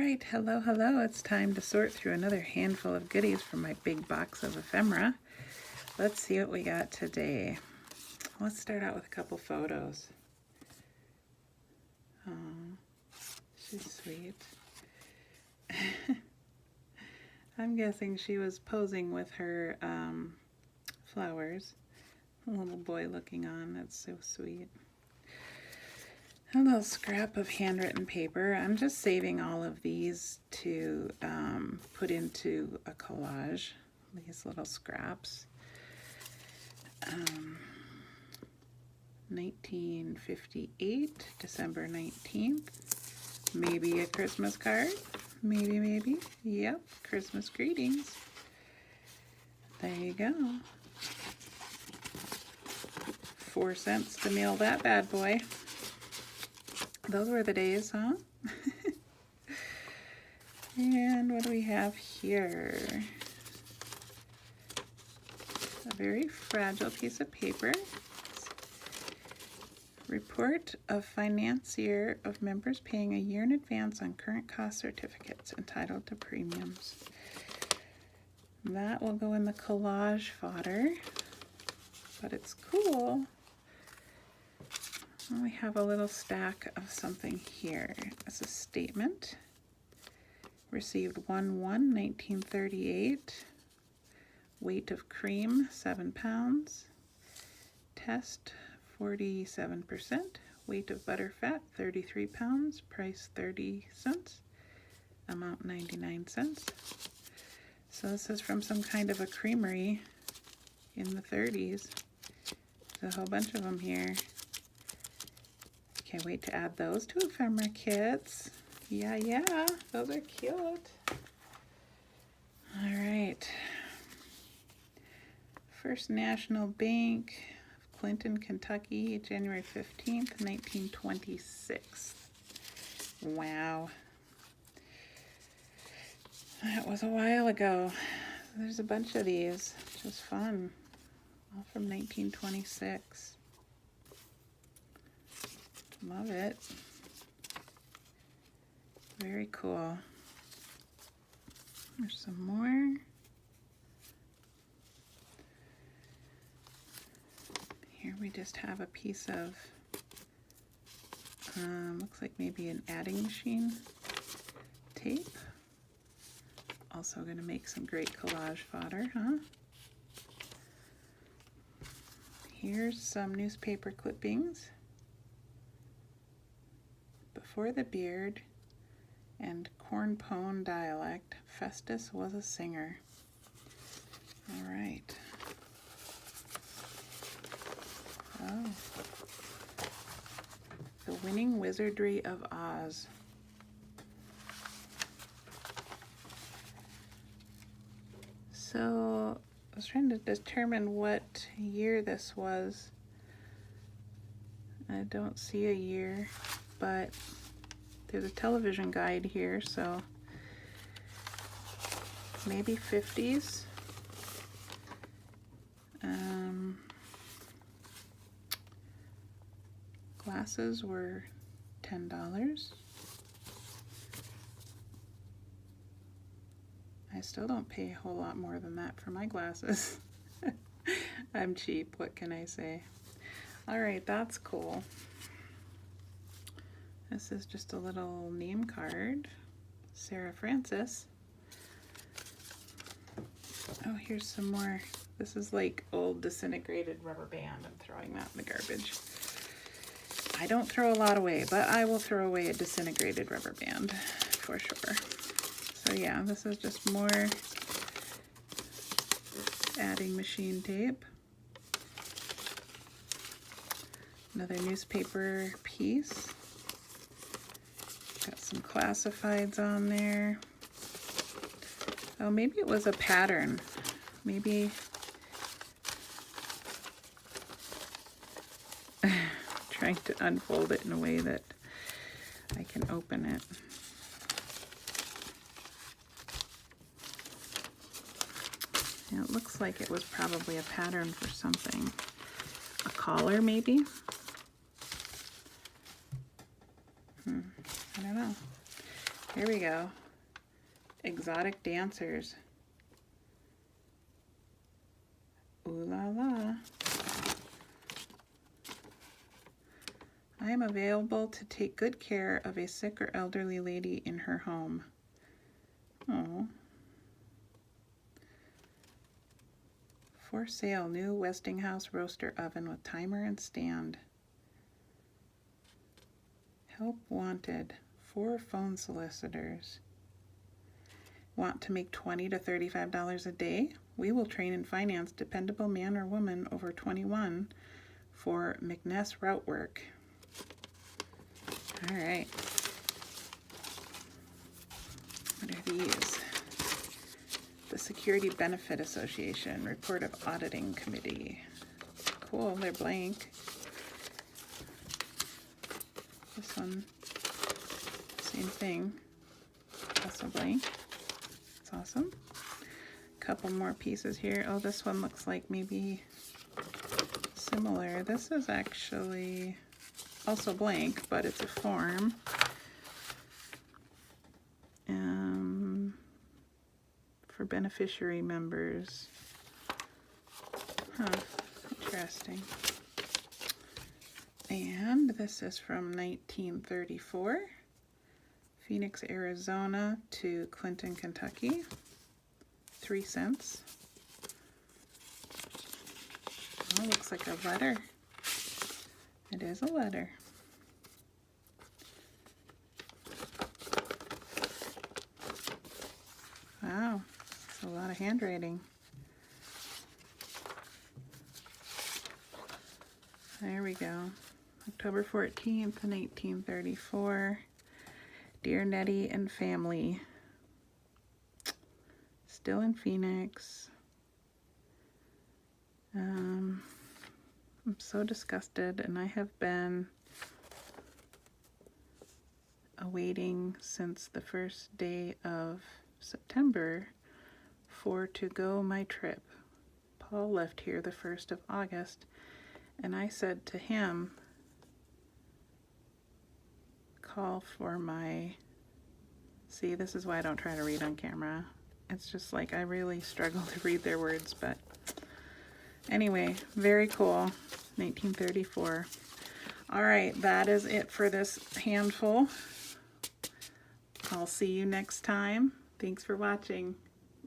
right, hello, hello. It's time to sort through another handful of goodies from my big box of ephemera. Let's see what we got today. Let's start out with a couple photos. Oh, she's sweet. I'm guessing she was posing with her flowers. A little boy looking on. That's so sweet. A little scrap of handwritten paper. I'm just saving all of these to put into a collage, these little scraps. 1958, December 19th. Maybe a Christmas card. Maybe. Yep, Christmas greetings. There you go. 4 cents to mail that bad boy. Those were the days, huh? And what do we have here? A very fragile piece of paper. Report of financier of members paying a year in advance on current cost certificates entitled to premiums. That will go in the collage fodder, but it's cool. We have a little stack of something here. It's a statement. Received 1/1/1938. Weight of cream, 7 pounds. Test, 47%. Weight of butterfat, 33 pounds. Price, 30 cents. Amount, 99 cents. So this is from some kind of a creamery in the 30s. There's a whole bunch of them here. Can't wait to add those to ephemera kits. Yeah, those are cute. All right. First National Bank of Clinton, Kentucky, January 15th, 1926. Wow. That was a while ago. There's a bunch of these, just fun. All from 1926. Love it. Very cool. There's some more. Here we just have a piece of, looks like maybe an adding machine tape. Also going to make some great collage fodder, huh? Here's some newspaper clippings. Before the beard and cornpone dialect, Festus was a singer. All right. Oh. The Winning Wizardry of Oz. So I was trying to determine what year this was. I don't see a year, but there's a television guide here, so maybe 50s. Glasses were $10. I still don't pay a whole lot more than that for my glasses. I'm cheap, what can I say? All right, that's cool. This is just a little name card. Sarah Francis. Oh, here's some more. This is like old disintegrated rubber band. I'm throwing that in the garbage. I don't throw a lot away, but I will throw away a disintegrated rubber band for sure. So yeah, this is just more adding machine tape. Another newspaper piece. Got some classifieds on there. Oh, maybe it was a pattern. Maybe trying to unfold it in a way that I can open it. Yeah, it looks like it was probably a pattern for something. A collar, maybe? I don't know. Here we go. Exotic dancers. Ooh la la. I am available to take good care of a sick or elderly lady in her home. Oh. For sale, new Westinghouse roaster oven with timer and stand. Help wanted. 4 phone solicitors. Want to make $20 to $35 a day? We will train and finance dependable man or woman over 21 for McNess route work. All right. What are these? The Security Benefit Association Report of Auditing Committee. Cool, they're blank. This one, same thing. Also blank. It's awesome. Couple more pieces here. Oh, this one looks like maybe similar. This is actually also blank, but it's a form. For beneficiary members. Huh, interesting. And this is from 1934. Phoenix, Arizona to Clinton, Kentucky. 3 cents. Oh, looks like a letter. It is a letter. Wow, that's a lot of handwriting. There we go. October 14th, 1934. Dear Nettie and family. Still in Phoenix. I'm so disgusted, and I have been awaiting since the first day of September for to go my trip. Paul left here the 1st of August, and I said to him, call for my, see, this is why I don't try to read on camera. It's just like I really struggle to read their words, but anyway, very cool. 1934. All right, that is it for this handful. I'll see you next time. Thanks for watching.